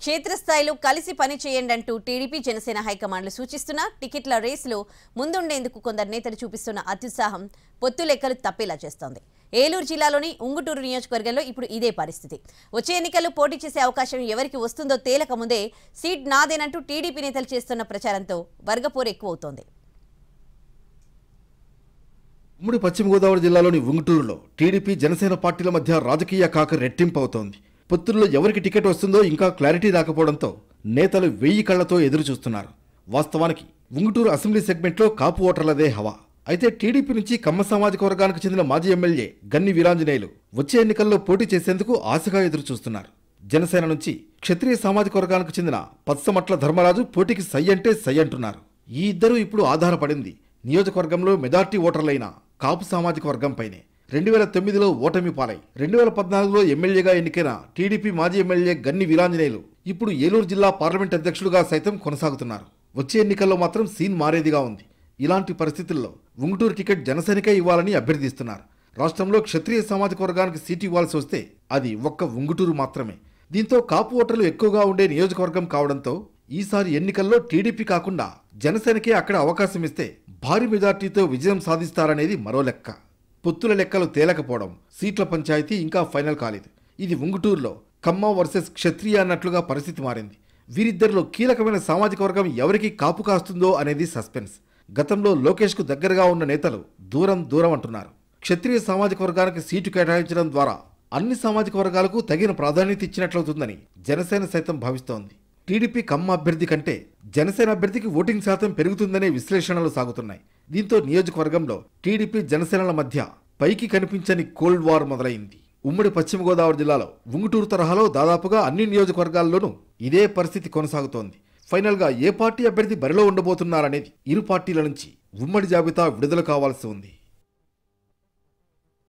క్షేత్రస్థాయిలో కలిసి పని చేయండి అంటూ టీడీపీ జనసేన హైకమాండ్లు సూచిస్తున్నా టికెట్ల రేసులో ముందుండేందుకు కొందరు నేతలు చూపిస్తున్న అత్యుత్సాహం పొత్తు లెక్కలు తప్పేలా చేస్తోంది. ఏలూరు జిల్లాలోని ఉంగుటూరు నియోజకవర్గంలో ఇప్పుడు ఇదే పరిస్థితి. వచ్చే ఎన్నికల్లో పోటీ చేసే అవకాశం ఎవరికి వస్తుందో తేలక ముందే సీట్ నాదేనంటూ టీడీపీ నేతలు చేస్తున్న ప్రచారంతో వర్గపోరు ఎక్కువవుతోంది. ఉమ్మడి పశ్చిమ గోదావరి జిల్లాలోని ఉంగుటూరులో టీడీపీ జనసేన పార్టీల మధ్య రాజకీయ కాక రెట్టింపు అవుతోంది. పొత్తుల్లో ఎవరికి టికెట్ వస్తుందో ఇంకా క్లారిటీ రాకపోవడంతో నేతలు 1000 కళ్లతో ఎదురు చూస్తున్నారు. వాస్తవానికి ఉంగుటూరు అసెంబ్లీ సెగ్మెంట్లో కాపు ఓటర్లదే హవా. అయితే టీడీపీ నుంచి కమ్మ సామాజిక వర్గానికి చెందిన మాజీ ఎమ్మెల్యే గన్ని వీరాంజనేయులు వచ్చే ఎన్నికల్లో పోటీ చేసేందుకు ఆశగా ఎదురు చూస్తున్నారు. జనసేన నుంచి క్షత్రియ సామాజిక వర్గానికి చెందిన పచ్చమట్ల ధర్మరాజు పోటీకి సై అంటే సై అంటున్నారు. ఈ ఇద్దరు ఇప్పుడు ఆధారపడింది నియోజకవర్గంలో మెజార్టీ ఓటర్లైన కాపు సామాజిక వర్గంపైనే. 2009లో ఓటమి పాలై 2014లో ఎమ్మెల్యేగా ఎన్నికైన టీడీపీ మాజీ ఎమ్మెల్యే గన్ని వీరాంజనేయులు ఇప్పుడు ఏలూరు జిల్లా పార్లమెంట్ అధ్యక్షులుగా సైతం కొనసాగుతున్నారు. వచ్చే ఎన్నికల్లో మాత్రం సీన్ మారేదిగా ఉంది. ఇలాంటి పరిస్థితుల్లో ఉంగుటూరు టికెట్ జనసేనకే ఇవ్వాలని అభ్యర్థిస్తున్నారు. రాష్ట్రంలో క్షత్రియ సామాజిక వర్గానికి సీటు ఇవ్వాల్సి వస్తే అది ఒక్క ఉంగుటూరు మాత్రమే. దీంతో కాపు ఓటర్లు ఎక్కువగా ఉండే నియోజకవర్గం కావడంతో ఈసారి ఎన్నికల్లో టీడీపీ కాకుండా జనసేనకే అక్కడ అవకాశం ఇస్తే భారీ మెజార్టీతో విజయం సాధిస్తారనేది మరో లెక్క. పొత్తుల లెక్కలు తేలకపోవడం, సీట్ల పంచాయతీ ఇంకా ఫైనల్ కాలేదు. ఇది ఉంగుటూరులో కమ్మ వర్సెస్ క్షత్రియ అన్నట్లుగా పరిస్థితి మారింది. వీరిద్దరిలో కీలకమైన సామాజిక వర్గం ఎవరికి కాపు కాస్తుందో అనేది సస్పెన్స్. గతంలో లోకేష్కు దగ్గరగా ఉన్న నేతలు దూరం అంటున్నారు. క్షత్రియ సామాజిక వర్గానికి సీటు కేటాయించడం ద్వారా అన్ని సామాజిక వర్గాలకు తగిన ప్రాధాన్యత ఇచ్చినట్లవుతుందని జనసేన సైతం భావిస్తోంది. టీడీపీ కమ్మ అభ్యర్థి కంటే జనసేన అభ్యర్థికి ఓటింగ్ శాతం పెరుగుతుందనే విశ్లేషణలు సాగుతున్నాయి. దీంతో నియోజకవర్గంలో టీడీపీ జనసేనల మధ్య పైకి కనిపించని కోల్డ్ వార్ మొదలైంది. ఉమ్మడి పశ్చిమ గోదావరి జిల్లాలో ఉంగుటూరు తరహాలో దాదాపుగా అన్ని నియోజకవర్గాల్లోనూ ఇదే పరిస్థితి కొనసాగుతోంది. ఫైనల్ గా ఏ పార్టీ అభ్యర్థి బరిలో ఉండబోతున్నారనేది ఇరు పార్టీల నుంచి ఉమ్మడి జాబితా విడుదల కావాల్సి ఉంది.